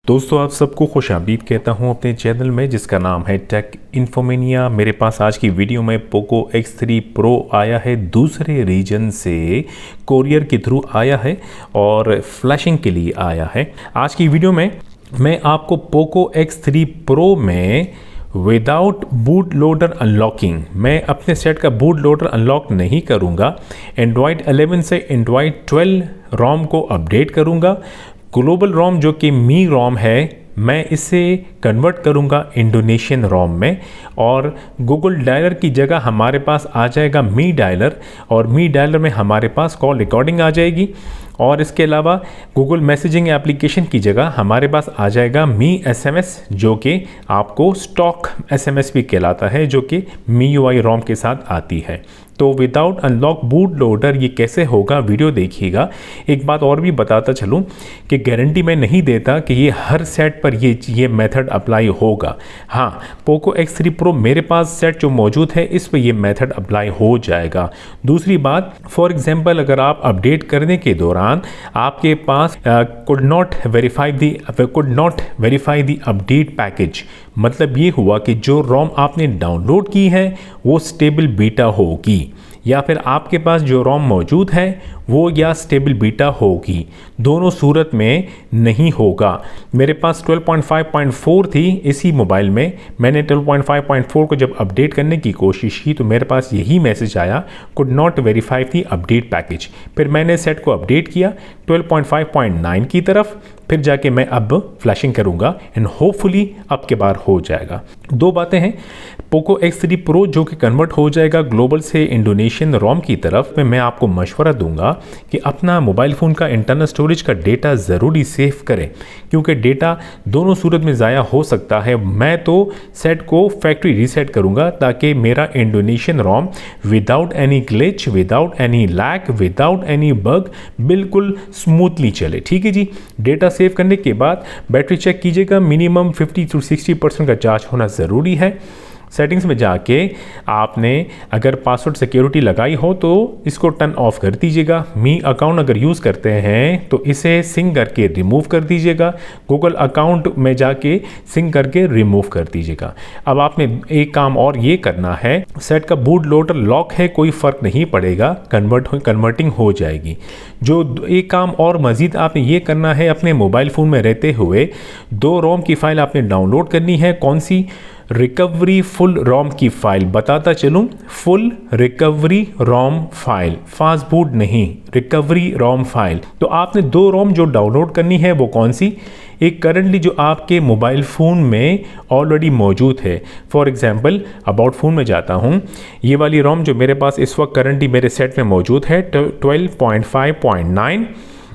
दोस्तों आप सबको खुशामदीद कहता हूं अपने चैनल में जिसका नाम है टेक इन्फोमेनिया। मेरे पास आज की वीडियो में पोको X3 Pro आया है, दूसरे रीजन से कोरियर के थ्रू आया है और फ्लैशिंग के लिए आया है। आज की वीडियो में मैं आपको पोको X3 Pro में विदाउट बूट लोडर अनलॉकिंग, मैं अपने सेट का बूट लोडर अनलॉक नहीं करूंगा, एंड्रॉयड 11 से एंड्रॉयड 12 रोम को अपडेट करूंगा। ग्लोबल रोम जो कि मी रोम है, मैं इसे कन्वर्ट करूंगा इंडोनेशियन रोम में और गूगल डायलर की जगह हमारे पास आ जाएगा मी डायलर और मी डायलर में हमारे पास कॉल रिकॉर्डिंग आ जाएगी और इसके अलावा गूगल मैसेजिंग एप्लीकेशन की जगह हमारे पास आ जाएगा मी SMS जो कि आपको स्टॉक SMS भी कहलाता है, जो कि MIUI रोम के साथ आती है। तो विदाउट अनलॉक बूट लोडर ये कैसे होगा, वीडियो देखिएगा। एक बात और भी बताता चलूँ कि गारंटी मैं नहीं देता कि ये हर सेट पर ये मेथड अप्लाई होगा। हाँ, पोको X3 Pro मेरे पास सेट जो मौजूद है इस पर ये मेथड अप्लाई हो जाएगा। दूसरी बात, फॉर एग्जांपल अगर आप अपडेट करने के दौरान आपके पास could not verify the update package, मतलब ये हुआ कि जो रोम आपने डाउनलोड की है वो स्टेबल बीटा होगी या फिर आपके पास जो रोम मौजूद है वो या स्टेबल बीटा होगी, दोनों सूरत में नहीं होगा। मेरे पास 12.5.4 थी इसी मोबाइल में, मैंने 12.5.4 को जब अपडेट करने की कोशिश की तो मेरे पास यही मैसेज आया, could not verify the update package. फिर मैंने सेट को अपडेट किया 12.5.9 की तरफ, फिर जाके मैं अब फ्लैशिंग करूंगा एंड होपफुली अब के बार हो जाएगा। दो बातें हैं, पोको X3 Pro जो कि कन्वर्ट हो जाएगा ग्लोबल से इंडोनेशियन रोम की तरफ में, मैं आपको मशवरा दूंगा कि अपना मोबाइल फ़ोन का इंटरनल स्टोरेज का डेटा ज़रूरी सेव करें, क्योंकि डेटा दोनों सूरत में ज़ाया हो सकता है। मैं तो सेट को फैक्ट्री रीसेट करूंगा ताकि मेरा Indonesian ROM without any glitch, without any lag, without any bug बिल्कुल स्मूथली चले। ठीक है जी। डेटा सेव करने के बाद बैटरी चेक कीजिएगा, मिनिमम 50 to 60% का चार्ज होना ज़रूरी है। सेटिंग्स में जाके आपने अगर पासवर्ड सिक्योरिटी लगाई हो तो इसको टर्न ऑफ कर दीजिएगा। मी अकाउंट अगर यूज़ करते हैं तो इसे सिंक करके रिमूव कर दीजिएगा। गूगल अकाउंट में जाके सिंक करके रिमूव कर दीजिएगा। अब आपने एक काम और ये करना है, सेट का बूट लोडर लॉक है, कोई फ़र्क नहीं पड़ेगा, कन्वर्टिंग हो जाएगी। जो एक काम और मज़ीद आपने ये करना है, अपने मोबाइल फ़ोन में रहते हुए 2 रोम की फ़ाइल आपने डाउनलोड करनी है। कौन सी? रिकवरी फुल रोम की फाइल, बताता चलूं, full recovery ROM file, fast boot नहीं, रिकवरी रोम फाइल। तो आपने 2 रोम जो डाउनलोड करनी है वो कौन सी? एक करंटली जो आपके मोबाइल फ़ोन में ऑलरेडी मौजूद है। फॉर एग्जांपल अबाउट फ़ोन में जाता हूँ, ये वाली रोम जो मेरे पास इस वक्त करंटली मेरे सेट में मौजूद है 12.5.9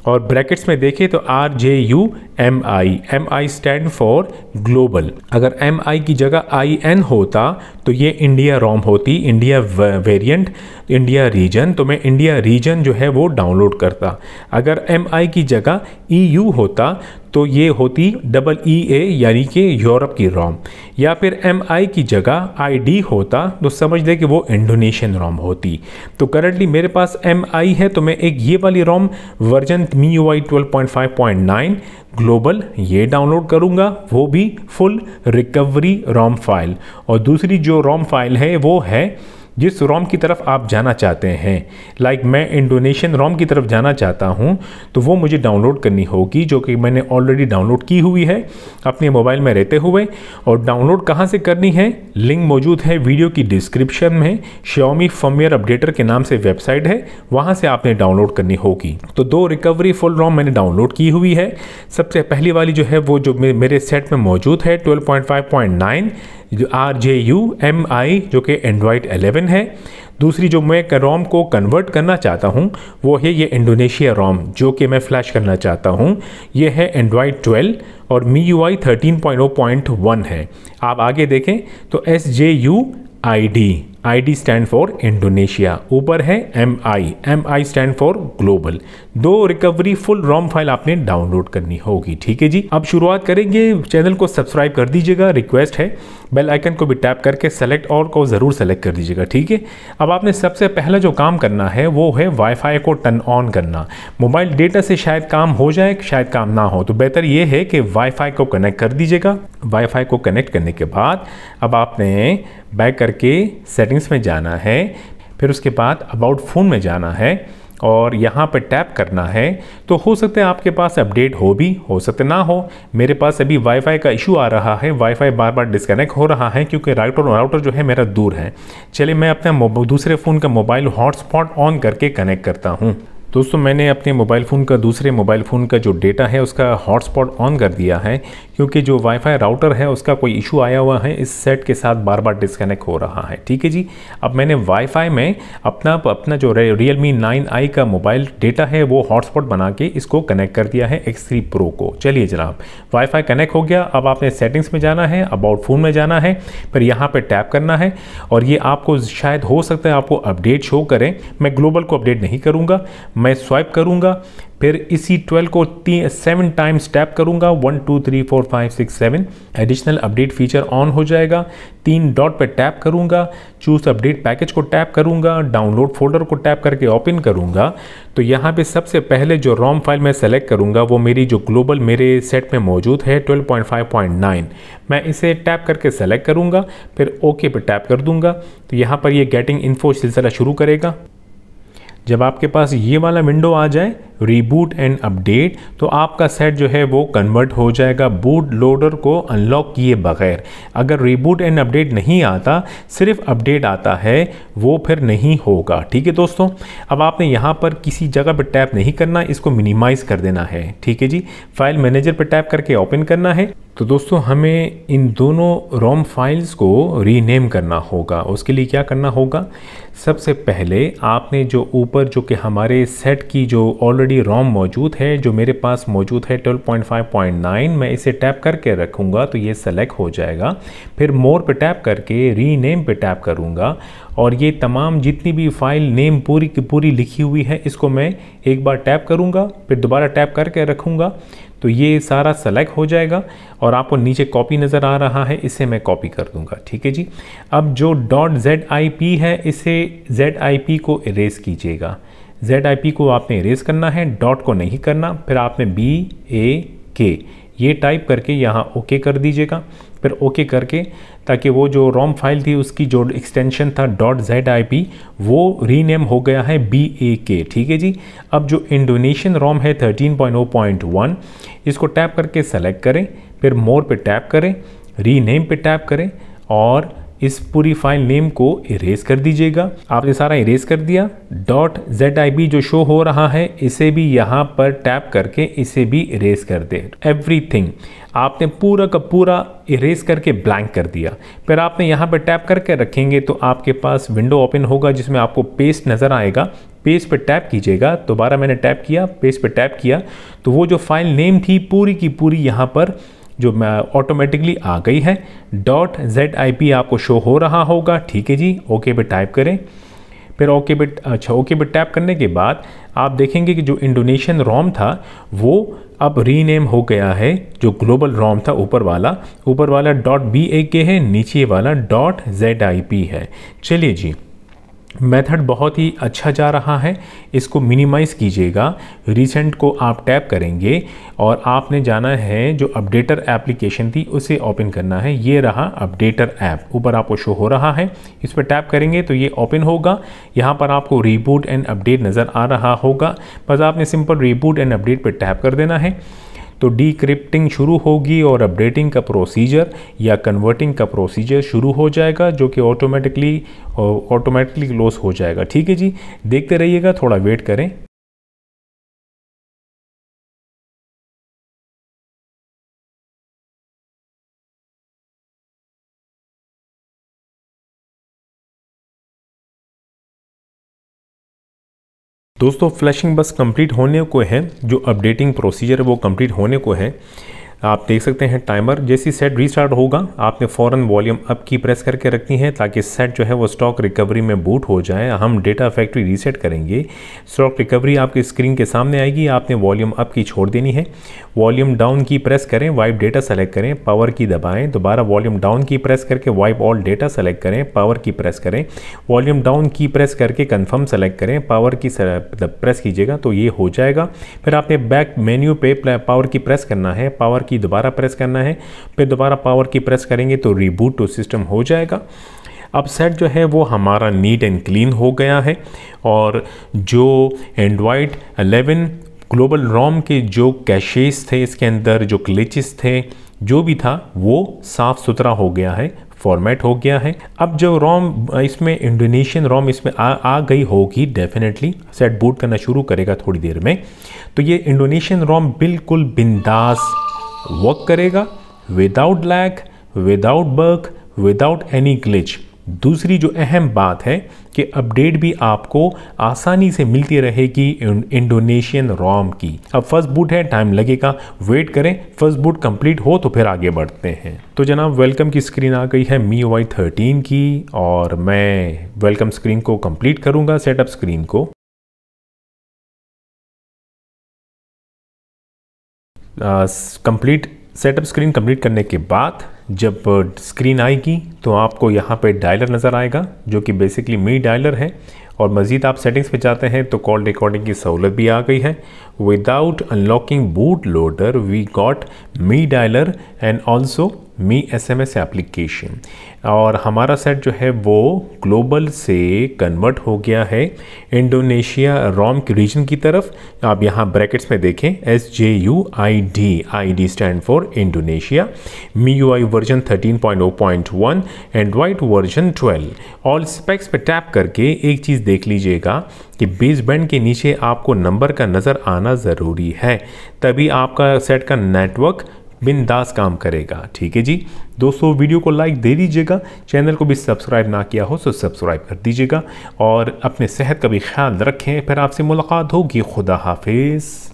और ब्रैकेट्स में देखें तो RJUMI, MI stand for global. अगर MI की जगह IN होता तो ये इंडिया रोम होती, इंडिया वेरिएंट, इंडिया रीजन, तो मैं इंडिया रीजन जो है वो डाउनलोड करता। अगर MI की जगह EU होता तो ये होती EEA यानी कि यूरोप की रोम, या फिर MI की जगह ID होता तो समझ लें कि वो इंडोनेशियन रोम होती। तो करंटली मेरे पास MI है तो मैं एक ये वाली रोम वर्जन MIUI 12.5.9 ग्लोबल ये डाउनलोड करूंगा, वो भी फुल रिकवरी रोम फाइल। और दूसरी जो रोम फाइल है वो है जिस रोम की तरफ आप जाना चाहते हैं, लाइक मैं इंडोनेशियन रोम की तरफ जाना चाहता हूं तो वो मुझे डाउनलोड करनी होगी, जो कि मैंने ऑलरेडी डाउनलोड की हुई है अपने मोबाइल में रहते हुए। और डाउनलोड कहां से करनी है, लिंक मौजूद है वीडियो की डिस्क्रिप्शन में। Xiaomi फर्मवेयर अपडेटर के नाम से वेबसाइट है, वहां से आपने डाउनलोड करनी होगी। तो 2 रिकवरी फुल रोम मैंने डाउनलोड की हुई है। सबसे पहली वाली जो है वो जो मेरे सेट में मौजूद है 12.5.9 जो RJUMI जो कि एंड्रॉयड 11 है। दूसरी जो मैं रोम को कन्वर्ट करना चाहता हूँ वो है ये इंडोनेशिया रोम जो कि मैं फ्लैश करना चाहता हूँ, ये है एंड्रॉयड 12 और MIUI 13.0.1 है। आप आगे देखें तो SJUID स्टैंड फॉर इंडोनेशिया, ऊपर है MI stand for global. 2 recovery full ROM file आपने डाउनलोड करनी होगी। ठीक है जी। अब शुरुआत करेंगे, चैनल को सब्सक्राइब कर दीजिएगा, रिक्वेस्ट है। बेल आइकन को भी टैप करके सेलेक्ट ऑल को ज़रूर सेलेक्ट कर दीजिएगा, ठीक है। अब आपने सबसे पहला जो काम करना है वो है वाईफाई को टर्न ऑन करना। मोबाइल डेटा से शायद काम हो जाए, शायद काम ना हो, तो बेहतर ये है कि वाईफाई को कनेक्ट कर दीजिएगा। वाईफाई को कनेक्ट करने के बाद अब आपने बैक करके सेटिंग्स में जाना है, फिर उसके बाद अबाउट फ़ोन में जाना है और यहाँ पर टैप करना है। तो हो सकता है आपके पास अपडेट हो सकता ना हो। मेरे पास अभी वाईफाई का इशू आ रहा है, वाईफाई बार बार डिस्कनेक्ट हो रहा है क्योंकि राउटर जो है मेरा दूर है। चलिए मैं अपने दूसरे फ़ोन का मोबाइल हॉटस्पॉट ऑन करके कनेक्ट करता हूँ। दोस्तों मैंने अपने मोबाइल फ़ोन का दूसरे मोबाइल फ़ोन का जो डेटा है उसका हॉटस्पॉट ऑन कर दिया है क्योंकि जो वाईफाई राउटर है उसका कोई इशू आया हुआ है, इस सेट के साथ बार बार डिस्कनेक्ट हो रहा है, ठीक है जी। अब मैंने वाईफाई में अपना जो Realme 9i का मोबाइल डेटा है वो हॉटस्पॉट बना के इसको कनेक्ट कर दिया है X3 Pro को। चलिए जनाब, वाईफाई कनेक्ट हो गया। अब आपने सेटिंग्स में जाना है, अबाउट फ़ोन में जाना है, फिर यहाँ पर टैप करना है और ये आपको शायद हो सकता है आपको अपडेट शो करें। मैं ग्लोबल को अपडेट नहीं करूँगा, मैं स्वाइप करूंगा, फिर इसी 12 को 7 टाइम्स टैप करूंगा, 1 2 3 4 5 6 7। एडिशनल अपडेट फीचर ऑन हो जाएगा। 3 डॉट पे टैप करूंगा, चूज अपडेट पैकेज को टैप करूंगा, डाउनलोड फोल्डर को टैप करके ओपन करूंगा। तो यहाँ पे सबसे पहले जो रोम फाइल मैं सेलेक्ट करूंगा वो मेरी जो ग्लोबल मेरे सेट में मौजूद है 12.5.9, मैं इसे टैप करके सेलेक्ट करूंगा, फिर ओके पे टैप कर दूंगा। तो यहाँ पर ये गेटिंग इन्फो सिलसिला शुरू करेगा। जब आपके पास ये वाला विंडो आ जाए रीबूट एंड अपडेट, तो आपका सेट जो है वो कन्वर्ट हो जाएगा बूट लोडर को अनलॉक किए बगैर। अगर रीबूट एंड अपडेट नहीं आता, सिर्फ अपडेट आता है, वो फिर नहीं होगा, ठीक है दोस्तों। अब आपने यहाँ पर किसी जगह पर टैप नहीं करना, इसको मिनिमाइज कर देना है, ठीक है जी। फाइल मैनेजर पर टैप करके ओपन करना है। तो दोस्तों हमें इन दोनों रोम फाइल्स को रीनेम करना होगा। उसके लिए क्या करना होगा, सबसे पहले आपने जो ऊपर जो कि हमारे सेट की जो ऑलरेडी रोम मौजूद है, जो मेरे पास मौजूद है 12.5.9, मैं इसे टैप करके रखूँगा तो ये सेलेक्ट हो जाएगा। फिर मोर पे टैप करके रीनेम पे टैप करूँगा और ये तमाम जितनी भी फाइल नेम पूरी की पूरी लिखी हुई है इसको मैं एक बार टैप करूँगा, फिर दोबारा टैप करके रखूँगा तो ये सारा सेलेक्ट हो जाएगा। और आपको नीचे कॉपी नज़र आ रहा है, इसे मैं कॉपी कर दूंगा, ठीक है जी। अब जो .zip है, इसे zip को इरेज कीजिएगा। zip को आपने इरेज करना है, डॉट को नहीं करना। फिर आपने BAK ये टाइप करके यहाँ ओके कर दीजिएगा, फिर ओके करके, ताकि वो जो रोम फाइल थी उसकी जो एक्सटेंशन था .zip वो रीनेम हो गया है BAK, ठीक है जी। अब जो इंडोनेशियन रोम है 13.0.1, इसको टैप करके सेलेक्ट करें, फिर मोर पे टैप करें, रीनेम पे टैप करें और इस पूरी फाइल नेम को इरेज कर दीजिएगा। आपने सारा इरेज कर दिया। .zip जो शो हो रहा है इसे भी यहाँ पर टैप करके इसे भी इरेज कर दे। एवरीथिंग आपने पूरा का पूरा इरेज करके ब्लैंक कर दिया। फिर आपने यहाँ पर टैप करके रखेंगे तो आपके पास विंडो ओपन होगा जिसमें आपको पेस्ट नज़र आएगा। पेस्ट पे टैप कीजिएगा। दोबारा मैंने टैप किया, पेस्ट पे टैप किया तो वो जो फाइल नेम थी पूरी की पूरी यहाँ पर जो ऑटोमेटिकली आ गई है। .zip आपको शो हो रहा होगा, ठीक है जी। ओके पे टाइप करें, फिर ओके पे टैप करने के बाद आप देखेंगे कि जो इंडोनेशियन रोम था वो अब रीनेम हो गया है। जो ग्लोबल रोम था ऊपर वाला .BAK है, नीचे वाला .zip है। चलिए जी, मेथड बहुत ही अच्छा जा रहा है। इसको मिनिमाइज़ कीजिएगा। रिसेंट को आप टैप करेंगे और आपने जाना है जो अपडेटर एप्लीकेशन थी उसे ओपन करना है। ये रहा अपडेटर ऐप, ऊपर आपको शो हो रहा है। इस पर टैप करेंगे तो ये ओपन होगा। यहाँ पर आपको रीबूट एंड अपडेट नज़र आ रहा होगा, बस आपने सिंपल रीबूट एंड अपडेट पर टैप कर देना है तो डीक्रिप्टिंग शुरू होगी और अपडेटिंग का प्रोसीजर या कन्वर्टिंग का प्रोसीजर शुरू हो जाएगा, जो कि ऑटोमेटिकली क्लोज हो जाएगा। ठीक है जी, देखते रहिएगा, थोड़ा वेट करें। दोस्तों फ्लैशिंग बस कंप्लीट होने को है, जो अपडेटिंग प्रोसीजर है वो कंप्लीट होने को है। आप देख सकते हैं टाइमर जैसी सेट रीस्टार्ट होगा आपने फ़ौरन वॉल्यूम अप की प्रेस करके रखनी है ताकि सेट जो है वो स्टॉक रिकवरी में बूट हो जाए। हम डेटा फैक्ट्री रीसेट करेंगे, स्टॉक रिकवरी आपकी स्क्रीन के सामने आएगी, आपने वॉल्यूम अप की छोड़ देनी है। वॉल्यूम डाउन की प्रेस करें, वाइप डेटा सेलेक्ट करें, पावर की दबाएं, दोबारा वॉल्यूम डाउन की प्रेस करके वाइप ऑल डेटा सेलेक्ट करें, पावर की प्रेस करें, वॉल्यूम डाउन की प्रेस करके कंफर्म सेलेक्ट करें, पावर की प्रेस कीजिएगा तो ये हो जाएगा। फिर आपने बैक मेन्यू पे पावर की प्रेस करना है, पावर की दोबारा प्रेस करना है, फिर दोबारा पावर की प्रेस करेंगे तो रीबूट टू सिस्टम हो जाएगा। अब सेट जो है वो हमारा नीट एंड क्लीन हो गया है और जो एंड्रॉयड 11 ग्लोबल रोम के जो कैशेस थे, इसके अंदर जो ग्लिचेस थे, जो भी था वो साफ़ सुथरा हो गया है, फॉर्मेट हो गया है। अब जो रोम इसमें इंडोनेशियन रोम इसमें आ गई होगी, डेफिनेटली सेट बूट करना शुरू करेगा थोड़ी देर में, तो ये इंडोनेशियन रोम बिल्कुल बिंदास वर्क करेगा, without lag, without bug, without any glitch. दूसरी जो अहम बात है कि अपडेट भी आपको आसानी से मिलती रहेगी इंडोनेशियन रोम की। अब फर्स्ट बूट है, टाइम लगेगा, वेट करें, फर्स्ट बूट कंप्लीट हो तो फिर आगे बढ़ते हैं। तो जनाब वेलकम की स्क्रीन आ गई है MIUI 13 की और मैं वेलकम स्क्रीन को कंप्लीट करूंगा, सेटअप स्क्रीन को। सेटअप स्क्रीन कंप्लीट करने के बाद जब स्क्रीन आएगी तो आपको यहाँ पे डायलर नज़र आएगा जो कि बेसिकली मी डायलर है। और मज़ीद आप सेटिंग्स पे जाते हैं तो कॉल रिकॉर्डिंग की सहूलत भी आ गई है। Without unlocking boot loader we got Mi dialer and also Mi SMS application. और हमारा सेट जो है वो ग्लोबल से कन्वर्ट हो गया है इंडोनेशिया रोम के रीजन की तरफ। आप यहाँ ब्रैकेट्स में देखें SJUID, ID stand for Indonesia, MIUI version 13.0.1, Android version 12। All specs पे टैप करके एक चीज़ देख लीजिएगा कि बेस बैंड के नीचे आपको नंबर का नज़र आना ज़रूरी है, तभी आपका सेट का नेटवर्क बिंदास काम करेगा। ठीक है जी दोस्तों, वीडियो को लाइक दे दीजिएगा, चैनल को भी सब्सक्राइब ना किया हो तो सब्सक्राइब कर दीजिएगा और अपने सेहत का भी ख्याल रखें। फिर आपसे मुलाकात होगी, खुदा हाफिज़।